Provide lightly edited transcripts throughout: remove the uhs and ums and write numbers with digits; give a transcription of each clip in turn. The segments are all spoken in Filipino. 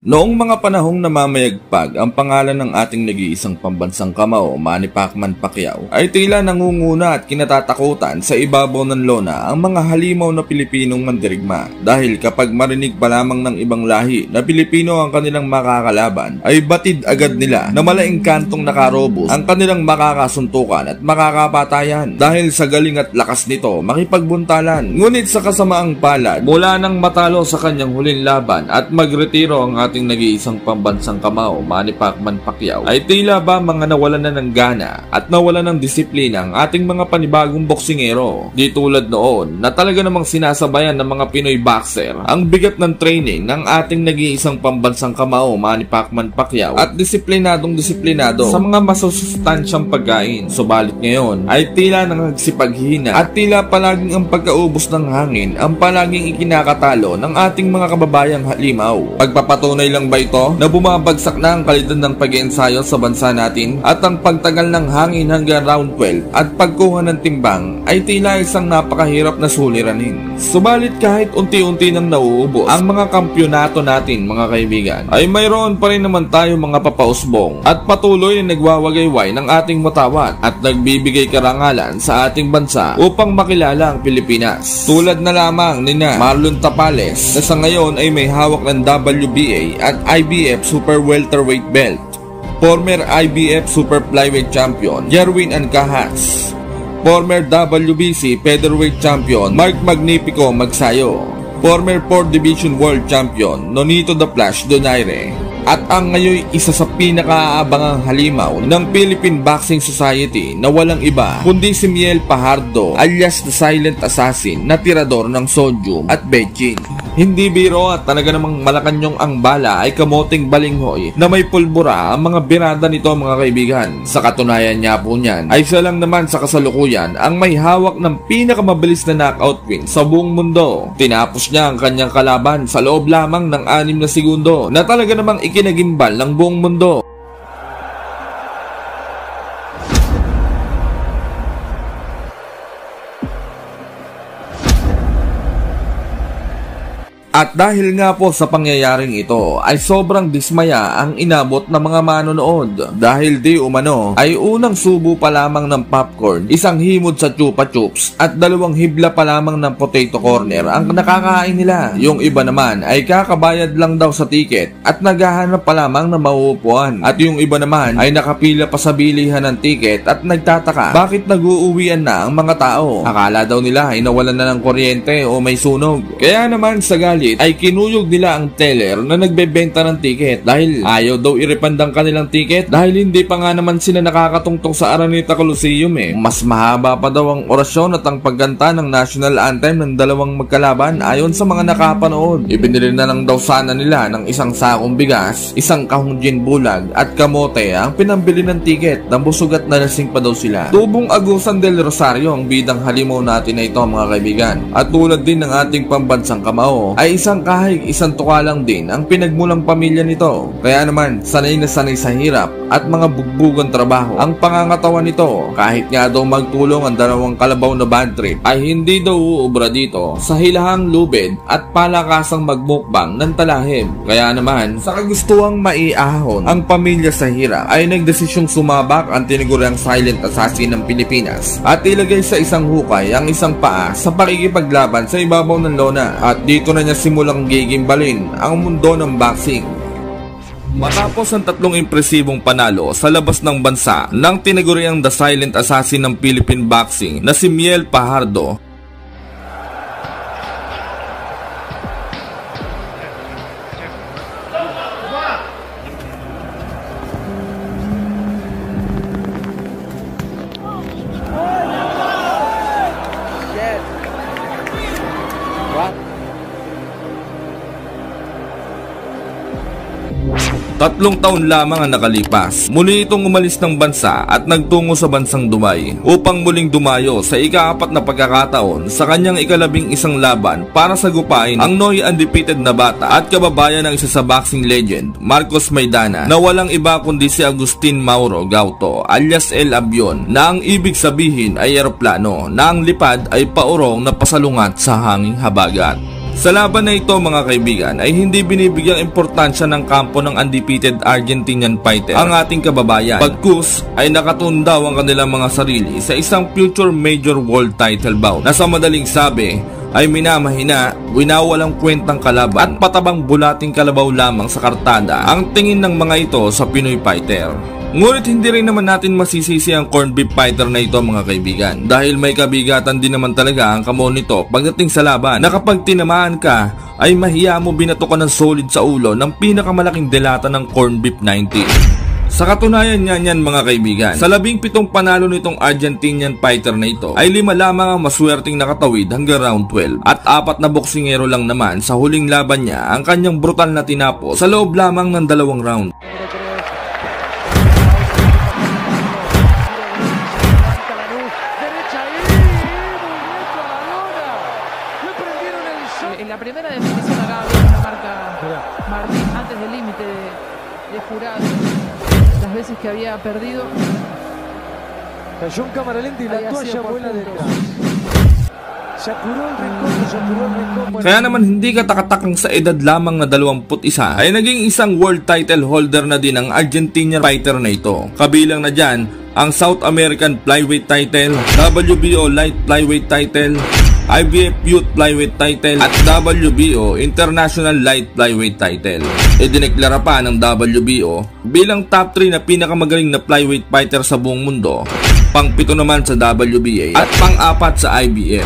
Noong mga panahong namamayagpag ang pangalan ng ating nag-iisang pambansang kamao, Manny Pacman Pacquiao, ay tila nangunguna at kinatatakutan sa ibabaw ng lona ang mga halimaw na Pilipinong mandirigma. Dahil kapag marinig pa lamang ng ibang lahi na Pilipino ang kanilang makakalaban, ay batid agad nila na malaing kantong nakarobos ang kanilang makakasuntukan at makakapatayan. Dahil sa galing at lakas nito, makipagbuntalan. Ngunit sa kasamaang palad, mula nang matalo sa kanyang huling laban at magretiro ang ating nag-iisang pambansang kamao, Manny Pacman Pacquiao, ay tila ba mga nawalan na ng gana at nawalan ng disiplina ang ating mga panibagong boksingero. Di tulad noon na talaga namang sinasabayan ng mga Pinoy boxer ang bigat ng training ng ating nag-iisang pambansang kamao, Manny Pacman Pacquiao, at disiplinado sa mga masusustansyang pagkain. Subalit ngayon ay tila nangagsipaghina at tila palaging ang pagkaubos ng hangin ang palaging ikinakatalo ng ating mga kababayang halimaw. Pagpapatunay lang ba ito na bumabagsak na ang kalidad ng pag-iensayo sa bansa natin at ang pagtagal ng hangin hanggang round 12 at pagkuha ng timbang ay tila isang napakahirap na suliranin. Subalit kahit unti-unti nang nauubos ang mga kampyonato natin, mga kaibigan, ay mayroon pa rin naman tayo mga papausbong at patuloy na nagwawagayway ng ating watawat at nagbibigay karangalan sa ating bansa upang makilala ang Pilipinas. Tulad na lamang nina Marlon Tapales na sa ngayon ay may hawak ng WBA at IBF Super Welterweight belt, former IBF Super Flyweight Champion Jerwin Ancahas, former WBC Featherweight Champion Mark Magnifico Magsayo, former 4th Division World Champion Nonito the Flash Donaire, at ang ngayon isa sa pinakaabangang halimaw ng Philippine Boxing Society na walang iba kundi si Miel Fajardo alias the Silent Assassin na tirador ng sodium at betchin. Hindi biro at talaga namang Malacanang ang bala ay kamoting balinghoy na may pulbura ang mga birada nito, mga kaibigan. Sa katunayan niya po niyan ay siya lang naman sa kasalukuyan ang may hawak ng pinakamabilis na knockout win sa buong mundo. Tinapos niya ang kanyang kalaban sa loob lamang ng 6 na segundo na talaga namang ikinagimbal ng buong mundo. At dahil nga po sa pangyayaring ito ay sobrang dismaya ang inabot ng mga manonood dahil di umano ay unang subo pa lamang ng popcorn, isang himod sa chupa chups at 2 hibla pa lamang ng potato corner ang nakakain nila. Yung iba naman ay kakabayad lang daw sa tiket at naghahanap pa lamang ng mauupuan, at yung iba naman ay nakapila pa sa bilihan ng tiket at nagtataka bakit nag-uuwian na ang mga tao. Akala daw nila ay nawalan na ng kuryente o may sunog. Kaya naman sa galit ay kinuyog nila ang teller na nagbebenta ng tiket dahil ayaw daw i-refund ang kanilang tiket dahil hindi pa nga naman sila nakakatungtong sa Araneta Coliseum eh. Mas mahaba pa daw ang orasyon at ang pagganta ng national anthem ng dalawang magkalaban ayon sa mga nakapanood. Ibinili na lang daw sana nila ng isang sakong bigas, isang kahong gin bulag at kamote ang pinambili ng tiket na busog at nalasing pa daw sila. Tubong Agusan del Rosario ang bidang halimaw natin na ito, mga kaibigan. At tulad din ng ating pambansang kamao ay isang kahig, isang tukalang din ang pinagmulang pamilya nito. Kaya naman, sanay na sanay sa hirap at mga bugbugang trabaho ang pangangatawan nito. Kahit nga daw magtulong ang 2 kalabaw na bad trip, ay hindi daw uubra dito sa hilahang lubid at palakasang magmukbang ng talahib. Kaya naman, sa kagustuhang maiahon ang pamilya sa hirap, ay nagdesisyong sumabak ang tinaguriang Silent Assassin ng Pilipinas at ilagay sa isang hukay ang isang paa sa pakikipaglaban sa ibabaw ng lona. At dito na niya simulang gigimbalin ang mundo ng boxing. Matapos ang 3 impresibong panalo sa labas ng bansa ng tinaguriang The Silent Assassin ng Philippine Boxing na si Miel Fajardo, Tatlong taon lamang ang nakalipas. Muli itong umalis ng bansa at nagtungo sa bansang Dubai upang muling dumayo sa ika-4 na pagkakataon sa kanyang ika-11 laban para sagupain ang Noy undefeated na bata at kababayan ng isa sa boxing legend, Marcos Maidana, na walang iba kundi si Agustin Mauro Gauto alias El Avion, na ang ibig sabihin ay eroplano na ang lipad ay paurong na pasalungat sa hanging habagat. Sa laban na ito mga kaibigan ay hindi binibigyang importansya ng kampo ng undefeated Argentinian fighter ang ating kababayan. Bagkus ay nakatundaw ang kanilang mga sarili sa isang future major world title bout na sa madaling sabi ay minamahina, winawalang kwentang kalaban at patabang bulating kalabaw lamang sa kartada ang tingin ng mga ito sa Pinoy fighter. Ngunit hindi rin naman natin masisisi ang corned beef fighter na ito mga kaibigan dahil may kabigatan din naman talaga ang kamon nito pagdating sa laban na kapag tinamaan ka ay mahiya mo binato ka ng solid sa ulo ng pinakamalaking delata ng corned beef 90. Sa katunayan niyan mga kaibigan, sa 17 panalo nitong Argentinian fighter na ito ay 5 lamang ang maswerteng nakatawid hanggang round 12 at 4 na boksingero lang naman sa huling laban niya ang kanyang brutal na tinapo sa loob lamang ng 2 round. En la primera definición acá había una marca Martín antes del límite de jurado. Las veces que había perdido. Cayó en cámara lenta y la toalla vuela detrás. Se apuró el rincón. Kaya naman hindi katakatakang sa edad lamang na 21 ay naging isang world title holder na din ang Argentinian fighter na ito. Kabilang na dyan ang South American flyweight title, WBO light flyweight title, IBF Youth Flyweight title at WBO International Light Flyweight title. Idineklara pa ng WBO bilang top 3 na pinakamagaling na flyweight fighter sa buong mundo, pang-7 naman sa WBA at pang-4 sa IBF.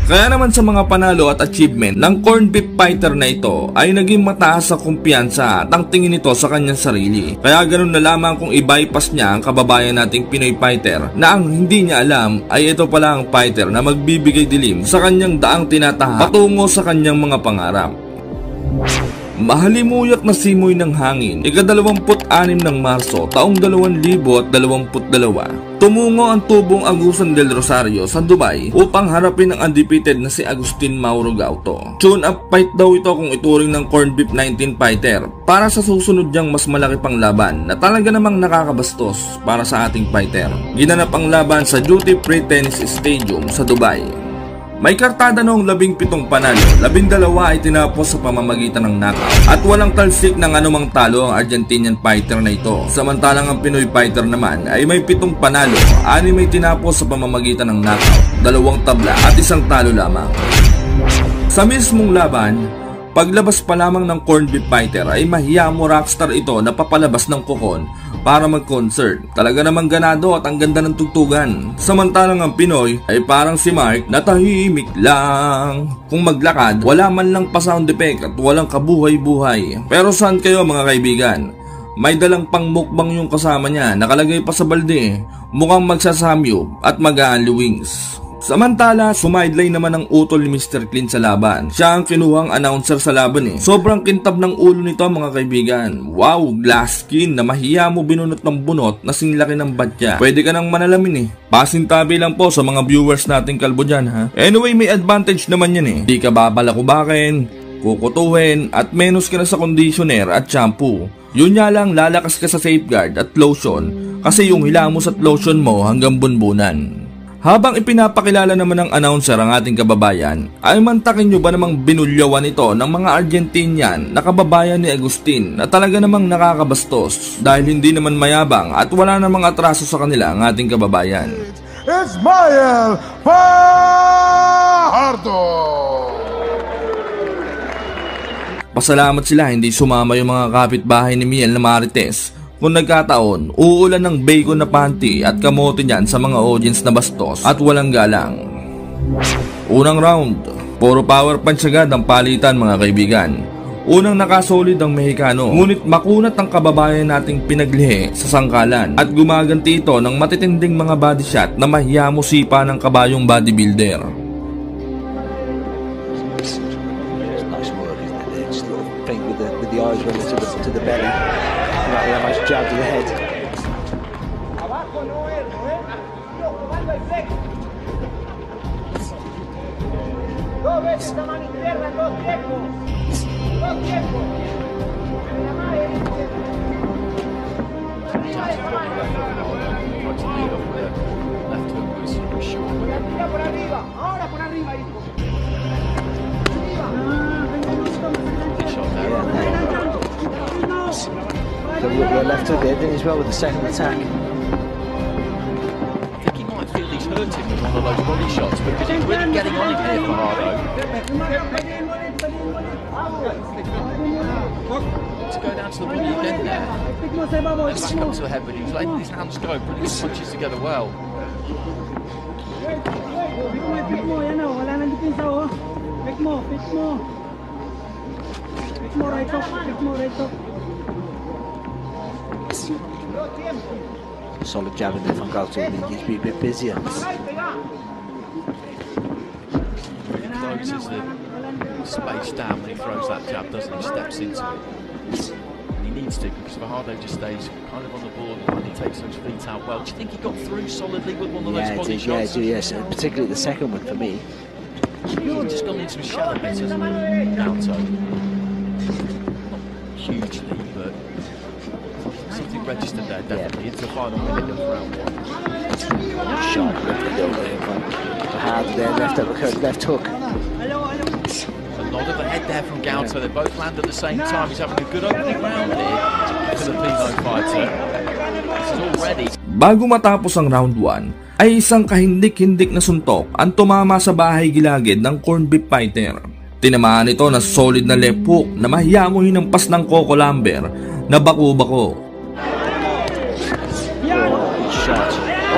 Kaya naman sa mga panalo at achievement ng corned beef fighter na ito ay naging mataas sa kumpiyansa at ang tingin nito sa kanyang sarili. Kaya ganun na lamang kung i-bypass niya ang kababayan nating Pinoy fighter na ang hindi niya alam ay ito pala ang fighter na magbibigay dilim sa kanyang daang tinatahak patungo sa kanyang mga pangarap. Mahalimuyat na simoy ng hangin, ika-26 ng Marso taong 2022, tumungo ang tubong Agusan del Rosario sa Dubai upang harapin ang undefeated na si Agustin Mauro Gauto. Tune-up fight daw ito kung ituring ng corned beef 19 fighter para sa susunod niyang mas malaki pang laban na talaga namang nakakabastos para sa ating fighter. Ginanap ang laban sa Duty Free Tennis Stadium sa Dubai. May kartada noong 17 panalo, 12 ay tinapos sa pamamagitan ng knockout at walang talsik ng anumang talo ang Argentinian fighter na ito. Samantalang ang Pinoy fighter naman ay may 7 panalo, 6 ay tinapos sa pamamagitan ng knockout, 2 tabla at 1 talo lamang. Sa mismong laban, paglabas pa lamang ng corned beef fighter ay mahiya mo rockstar ito na papalabas ng kokon para mag-concert. Talaga namang ganado at ang ganda ng tugtugan. Samantalang ang Pinoy ay parang si Mark na tahimik lang. Kung maglakad, wala man lang pa sound effect at walang kabuhay-buhay. Pero saan kayo mga kaibigan? May dalang pang mukbang yung kasama niya, nakalagay pa sa balde, mukhang magsasamyup at mag-aanli wings. Samantala, sumideline naman ang utol ni Mr. Clean sa laban. Siya ang kinuhang announcer sa laban eh. Sobrang kintab ng ulo nito mga kaibigan. Wow, glass skin na mahiya mo binunot ng bunot na singlaki ng batya. Pwede ka nang manalamin eh. Pasintabi lang po sa mga viewers nating kalbo dyan ha. Anyway, may advantage naman yan eh. Di ka babalakubakin, kukutuhin at menos ka na sa conditioner at shampoo. Yun nga lang, lalakas ka sa safeguard at lotion kasi yung hilamos at lotion mo hanggang bunbunan. Habang ipinapakilala naman ng announcer ang ating kababayan, ay mantakin nyo ba namang binulyawan ito ng mga Argentinian na kababayan ni Agustin na talaga namang nakakabastos dahil hindi naman mayabang at wala namang atraso sa kanila ang ating kababayan. Ismael Fajardo! Pasalamat sila hindi sumama yung mga kapitbahay ni Miel na Marites. Kung nagkataon, uulan ng bacon na panty at kamote niyan sa mga audience na bastos at walang galang. Unang round, puro power punch agad ang palitan mga kaibigan. Unang nakasolid ang Mexicano, ngunit makunat ang kababayan nating pinaglihi sa sangkalan at gumaganti ito ng matitinding mga body shot na mahiyamo sipa ng kabayong bodybuilder. Nice jab to the head. Abajo no es, comando el flex. 2 veces la mano izquierda, 2 tiempos. 2 tiempos. La mano izquierda. Arriba de esa mano. La tira por arriba. Ahora por arriba, hijo. Arriba. the left hook there, didn't he, as well with the second attack. I think he might feel he's hurt him with one of those body shots because he's really getting on him here, Fajardo. To go down to the body again there. Then back up to the head, but he was letting his hands go, putting his punches together well. Solid jab in there from Galto. He needs to be a bit busier. Closes the space down when he throws that jab, doesn't he? Steps into it. And he needs to, because Fajardo just stays kind of on the borderline. He takes those feet out well. Do you think he got through solidly with one of those body shots? Yes, particularly the second one for me. He's just gone into a shallow bit, hasn't he? Galto. Not hugely, but something registered there, definitely. Into the final minute of round one. Sharp left there left hook. A nod of the head there from Galto. They both land at the same time. He's having a good opening round here for the Filipino fighter. This is already. Bago matapos ang round 1, ay isang kahindik-hindik na suntok ang tumama sa bahay gilagid ng corned beef fighter. Tinamaan ito ng solid na left hook na mahiya mo hinampas ng Coco Lumber na bako-bako.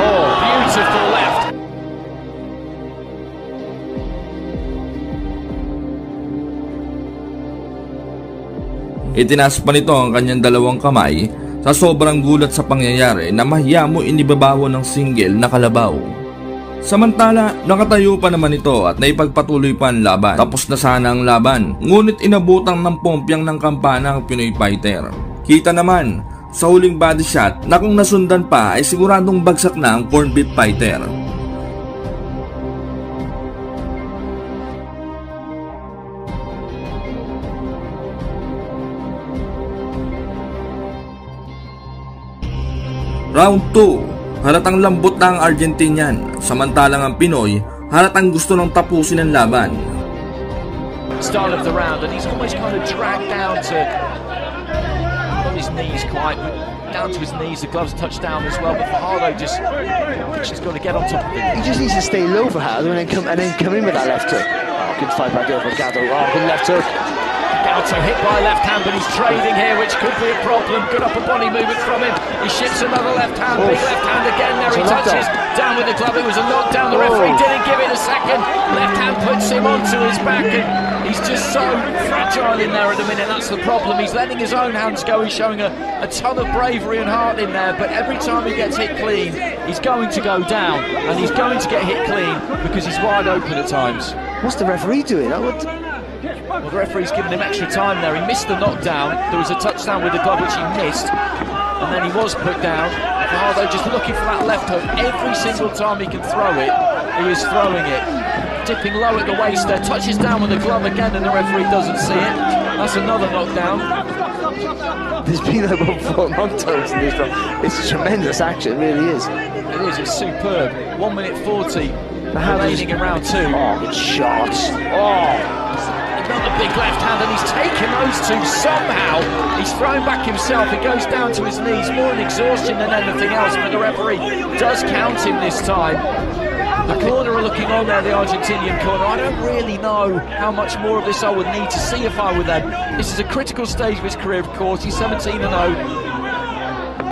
Oh, beautiful left. Itinaas pa nito ang kanyang dalawang kamay sa sobrang gulat sa pangyayari na mahiya mo inibabawo ng single na kalabaw. Samantala, nakatayo pa naman ito at naipagpatuloy pa ang laban. Tapos na sana ang laban, ngunit inabutang ng pompyang ng kampana ang Pinoy fighter. Kita naman, sa huling body shot na kung nasundan pa ay siguradong bagsak na ang corned beef fighter. Round 2, halatang lambot na ang Argentinian, samantalang ang Pinoy halatang gusto nang tapusin ang laban. Start of the round, and he's almost kind of dragged down to on his knees, quite down to his knees. The gloves touch down as well, but Fajardo just got to get on top of it. He just needs to stay low, Fajardo, and then come in with that left hook. Oh, good fight back there from Galto. Oh, good left hook. Galto hit by left hand, but he's trading here, which could be a problem. Good upper body movement from him. He shifts another left hand, big left hand again. There he touches down with the glove. It was a knockdown. The referee didn't give it a second. Left hand puts him onto his back, and he's just so fragile in there at the minute. That's the problem. He's letting his own hands go. He's showing a ton of bravery and heart in there, but every time he gets hit clean, he's going to go down, and he's going to get hit clean because he's wide open at times. What's the referee doing? Well, the referee's given him extra time there. He missed the knockdown. There was a touchdown with the glove which he missed, and then he was put down. Fajardo just looking for that left hook. Every single time he can throw it, he is throwing it. Dipping low at the waist there, touches down with the glove again, and the referee doesn't see it. That's another knockdown. There's been about 4 knockdowns in this round. It's tremendous action, it really is. It is, it's superb. 1 minute 40 remaining in round 2. Oh, good shots. Oh. Another big left hand, and he's taken those two somehow. He's thrown back himself. He goes down to his knees, more in exhaustion than anything else, but the referee does count him this time. The corner are looking on there, the Argentinian corner. I don't really know how much more of this I would need to see if I were them. This is a critical stage of his career, of course. He's 17-0.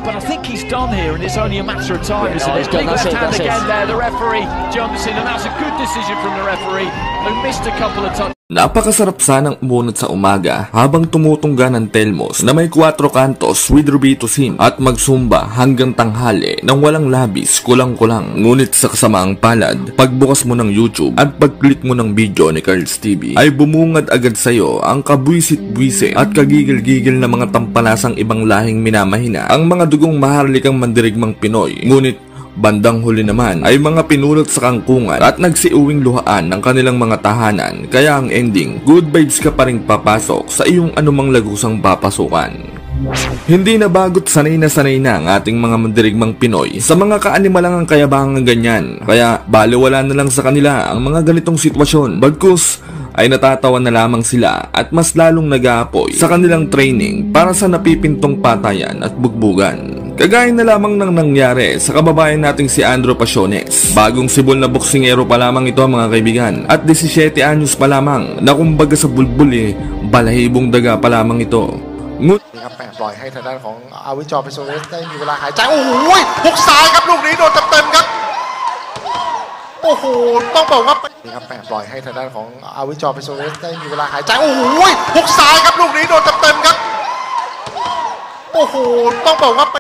But I think he's done here, and it's only a matter of time, isn't it? Big left hand again there, the referee jumps in, and that's a good decision from the referee, who missed a couple of touches. Napakasarap sanang umunat sa umaga habang tumutungga ng Telmos na may 4 kantos with Rubito Sim at magsumba hanggang tanghali nang walang labis, kulang-kulang. Ngunit sa kasamaang palad, pagbukas mo ng YouTube at pag-click mo ng video ni Carl's TV ay bumungad agad sa'yo ang kabwisit-bwise at kagigil-gigil na mga tampalasang ibang lahing minamahina, ang mga dugong maharlikang mandirigmang Pinoy. Ngunit bandang huli naman ay mga pinulot sa kangkungan at nagsiuwing luhaan ng kanilang mga tahanan, kaya ang ending, good vibes ka pa rin papasok sa iyong anumang lagusang papasukan. Hindi na bagot sanay na ang ating mga mandirigmang Pinoy sa mga kaanimalang ang kayabangang ganyan, kaya baliwala na lang sa kanila ang mga ganitong sitwasyon. Bagkus ay natatawa na lamang sila at mas lalong nag-aapoy sa kanilang training para sa napipintong patayan at bugbugan. Kagaya na lamang ng nangyari sa kababayan nating si Andrew Pasiones. Bagong sibol na boksingero pa lamang ito mga kaibigan at 17 anyos pa lamang na kumbaga sa bulbul balahibong daga pa lamang ito. ครับแหมปล่อยให้ทางด้านของอาวิจอร์ เพโซเรสได้มีเวลาหายใจโอ้โหฮุกซ้ายครับลูกนี้โดนเต็มๆครับโอ้โหต้องบอกว่านี่ครับแหมปล่อยให้ทางด้านของอาวิจอร์ เพโซเรสได้มีเวลาหายใจโอ้โหฮุกซ้ายครับลูกนี้โดนเต็มๆครับโอ้โหต้องบอกว่า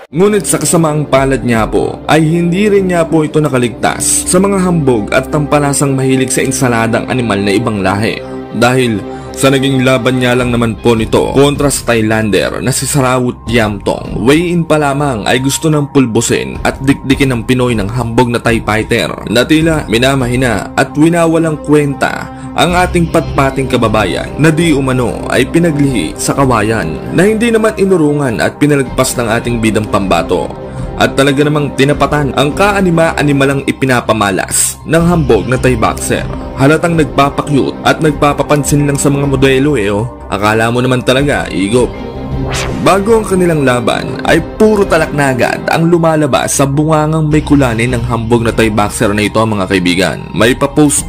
Ngunit sa kasamaang palad niya po ay hindi rin niya po ito nakaligtas sa mga hambog at tampalasang mahilig sa insaladang animal na ibang lahi. Dahil sa naging laban niya lang naman po nito kontra sa Thailander na si Sarawut Yamtong, weigh-in pa lamang ay gusto ng pulbusin at dikdikin ng Pinoy ng hambog na Thai fighter na tila minamahina at winawalang kwenta ang ating patpating kababayan na di umano ay pinaglihi sa kawayan na hindi naman inurungan at pinalagpas ng ating bidang pambato at talaga namang tinapatan ang kaanima-animalang ipinapamalas ng hambog na Thai boxer. Halatang nagpapakyut at nagpapapansin lang sa mga modelo akala mo naman talaga igop. Bago ang kanilang laban ay puro talaknagad ang lumalabas sa bungangang may kulani ng hambog na Thai boxer na ito mga kaibigan. May pa-post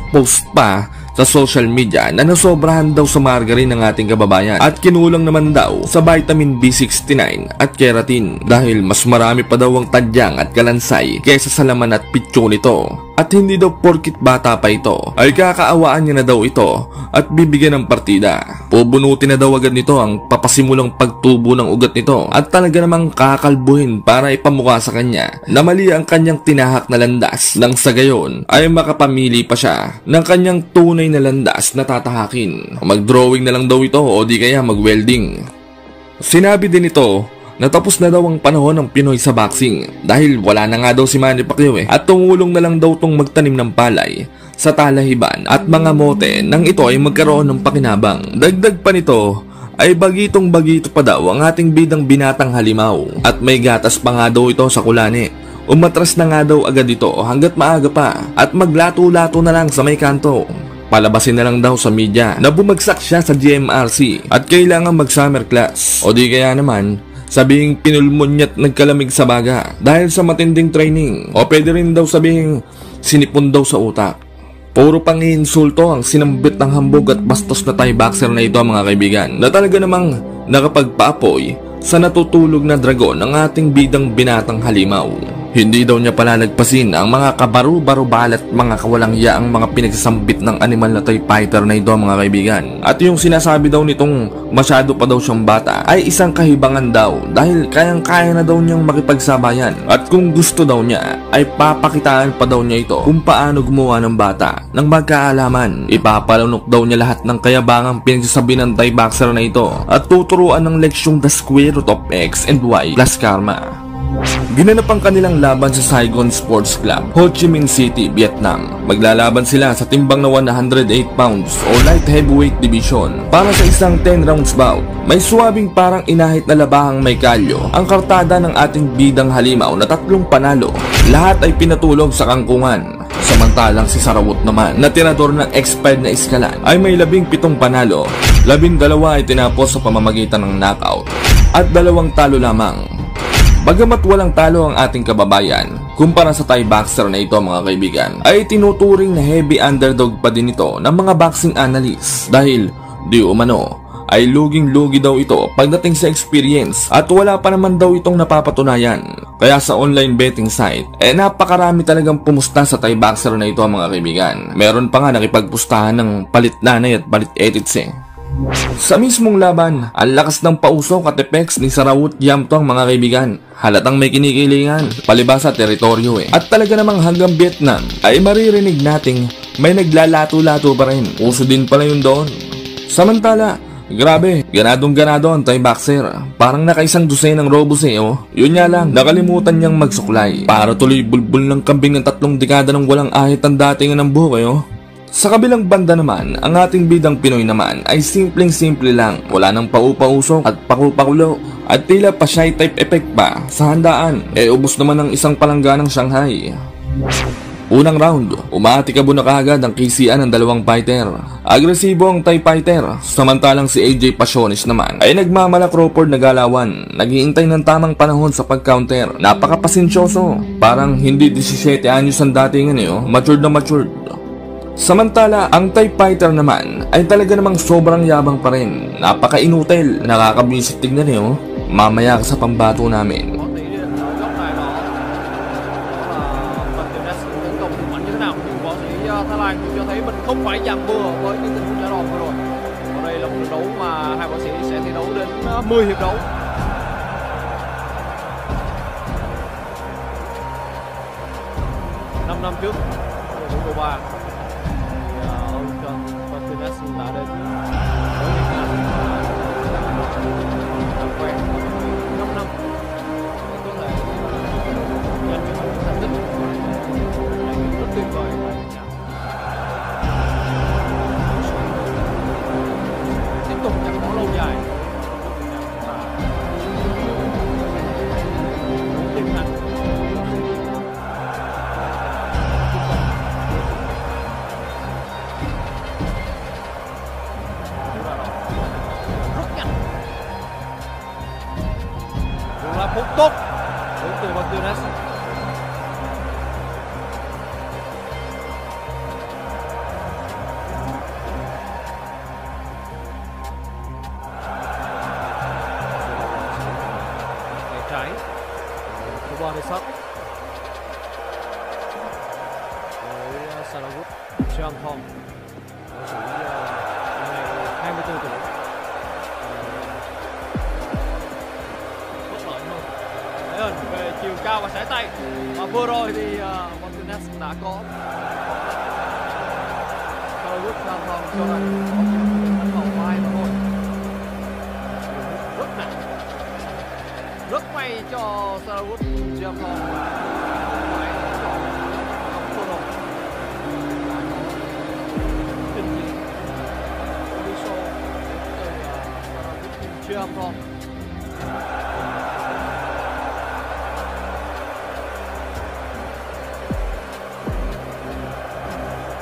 pa sa social media na nasobrahan daw sa margarine ng ating kababayan at kinulang naman daw sa vitamin B69 at keratin dahil mas marami pa daw ang tadyang at kalansay kaysa sa laman at pitso nito. At hindi daw porkit bata pa ito ay kakaawaan niya na daw ito at bibigyan ng partida. Pubunutin na daw agad nito ang papasimulang pagtubo ng ugat nito at talaga namang kakalbuhin para ipamukha sa kanya na mali ang kanyang tinahak na landas nang sa gayon ay makapamili pa siya ng kanyang tunay na landas na tatahakin. Mag-drawing na lang daw ito o di kaya mag-welding. Sinabi din ito na tapos na daw ang panahon ng Pinoy sa boxing dahil wala na nga daw si Manny Pacquiao at tumulong na lang daw tong magtanim ng palay sa talahiban at mga mote nang ito ay magkaroon ng pakinabang. Dagdag pa nito ay bagitong-bagito pa daw ang ating bidang binatang halimaw at may gatas pa nga daw ito sa kulani. Umatras na nga daw agad ito hanggat maaga pa at maglato-lato na lang sa may kanto. Palabasin na lang daw sa media na bumagsak siya sa GMRC at kailangan mag-summer class o di kaya naman sabihing pinulmon niya't nagkalamig sa baga dahil sa matinding training o pwede rin daw sabihing sinipon daw sa utak. Puro pang-iinsulto ang sinambit ng hambog at bastos na Thai boxer na ito mga kaibigan na talaga namang nakapagpaapoy sa natutulog na dragon ng ating bidang binatang halimaw. Hindi daw niya palalagpasin ang mga kabaru-baro balat mga kawalang yaang mga pinagsasambit ng animal na Thai fighter na ito mga kaibigan. At yung sinasabi daw nitong masyado pa daw siyang bata ay isang kahibangan daw dahil kayang-kaya na daw niyang makipagsabayan. At kung gusto daw niya ay papakitaan pa daw niya ito kung paano gumawa ng bata ng magkaalaman. Ipapalunok daw niya lahat ng kayabangang pinagsasabi ng Thai boxer na ito at tuturuan ng leksyong the square root of X and Y plus karma. Ginanap ang kanilang laban sa Saigon Sports Club, Ho Chi Minh City, Vietnam. Maglalaban sila sa timbang na 108 pounds o light heavyweight division para sa isang 10 rounds bout. May suwabing parang inahit na labahang may kalyo ang kartada ng ating bidang halimaw na 3 panalo. Lahat ay pinatulog sa kangkungan. Samantalang si Sarawut naman na tirador ng expired na iskalan ay may 17 panalo, 12 ay tinapos sa pamamagitan ng knockout at 2 talo lamang. Bagamat walang talo ang ating kababayan kumpara sa Thai boxer na ito mga kaibigan, ay tinuturing na heavy underdog pa din ito ng mga boxing analysts dahil di umano ay luging-lugi daw ito pagdating sa experience at wala pa naman daw itong napapatunayan. Kaya sa online betting site, napakarami talagang pumusta sa Thai boxer na ito mga kaibigan. Meron pa nga nakipagpustahan ng palit nanay at palit edits Sa mismong laban, ang lakas ng pausok at effects ni Sarawut Yamtong mga kaibigan. Halatang may kinikilingan, palibasa teritoryo At talaga namang hanggang Vietnam ay maririnig nating may naglalato-lato pa rin. Uso din pala yun doon. Samantala, grabe, ganadong-ganado ang Thai boxer. Parang nakaisang dosenang robos oh. Yun nga lang, nakalimutan niyang magsuklay para tuloy bulbul ng kambing ng 3 dekada ng walang ahit ang datingan ng buhok oh. Sa kabilang banda naman, ang ating bidang Pinoy naman ay simpleng-simple lang. Wala nang paupausok at pakupakulo at tila pa shy type effect pa sa handaan. Ubos naman ng isang palangga ng Shanghai. Unang round, umatikabo na kaagad ang kisian ng 2 fighter. Agresibo ang Thai fighter, samantalang si AJ Pasiones naman ay nagmamala Crawford na galawan. Naghihintay ng tamang panahon sa pag-counter. Napakapasensyoso, parang hindi 17 anyos ang datingan matured na matured. Samantala, ang Thai fighter naman ay talaga namang sobrang yabang pa rin. Napaka-inutil, nakakabwisit tignan mamaya sa pambato namin. Thái Lan cũng cho thấy mình không phải giằng bừa với những tình huống đá đòn vừa rồi. Ở đây là một trận đấu mà hai võ sĩ sẽ thi đấu đến 10 hiệp đấu. Năm năm trước, ở Cuba, ông John Martinez đã đến với Việt Nam làm quen 5 năm để có thể giành được một thành tích rất tuyệt vời. Tục gắn bó lâu dài tiến hành rất nhanh, cũng là phút tốt đến từ Martinez. Trái Kubanisat với Sarawut Chiamthong ở tuổi ngày 24 tuổi, bất lợi hơn Thế Hình về chiều cao và sải tay, và vừa rồi thì Martinez đã có Sarawut Chiamthong cho rằng có vào vai mà thôi, rất nặng. Rất may cho Sarawut Chiamthong phải chọn không solo trình diễn đi show từ Sarawut Chiamthong.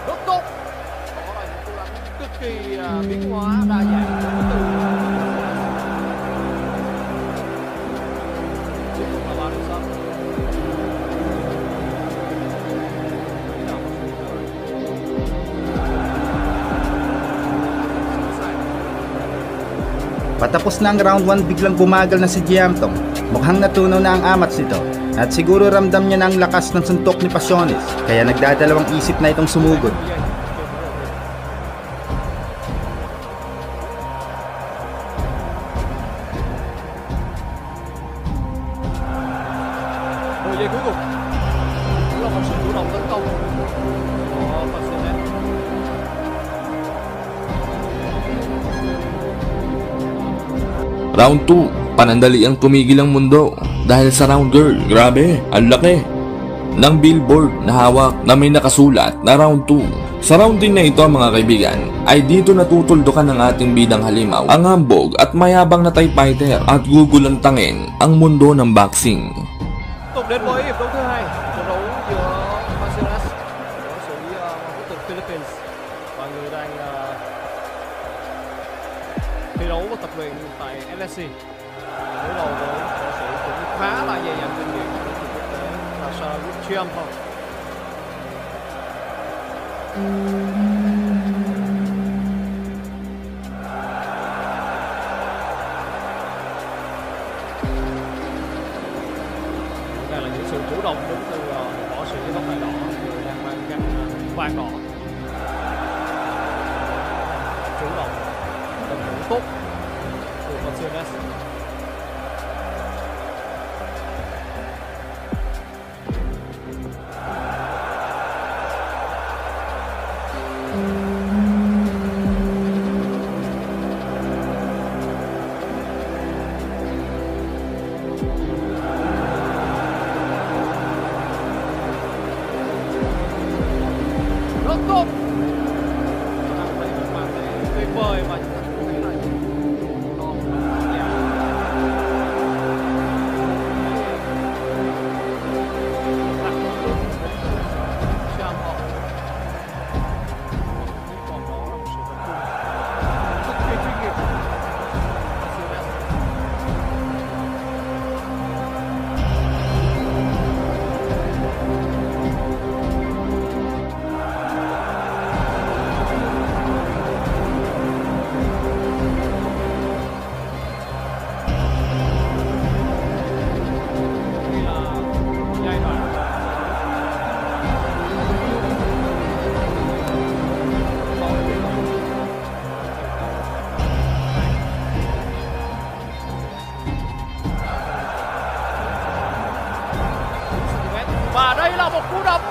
Rất tốt, đó là những cú đánh cực kỳ biến hóa đa dạng từ Patapos na ang round 1, biglang bumagal na si Chiamthong. Mukhang natunaw na ang amats nito at siguro ramdam niya na ang lakas ng suntok ni Pasiones, kaya nagdadalawang isip na itong sumugod. Giây cuối cùng cũng là một sự chủ động tấn công của Pasiones. Round 2, panandali ang tumigil ang mundo dahil sa round girl. Grabe, ang laki ng billboard na hawak na may nakasulat na round 2. Sa round din na ito mga kaibigan, ay dito natutuldukan ng ating bidang halimaw ang hambog at mayabang na Thai fighter at gugulantangin ang mundo ng boxing. Tục đến với hiệp đấu thứ hai, trận đấu giữa Pasiones của sự từ Philippines và người đang thi đấu và tập luyện tại LSC. Đối đầu với võ sĩ cũng khá là dày dặn kinh nghiệm của quốc tế là Sarawut Chiamthong. Đây là những sự chủ động đến từ võ sĩ tóc tai đỏ, người đang mang găng vàng đỏ. Chủ động, tầm thủ tốt của Pasiones. Và đây là một cú đấm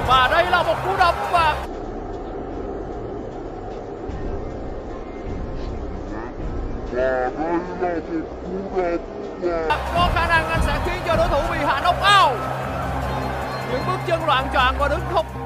và đây là một cú đấm có khả năng anh sẽ khiến cho đối thủ bị hạ knock out. Những bước chân loạn choạng và đứng không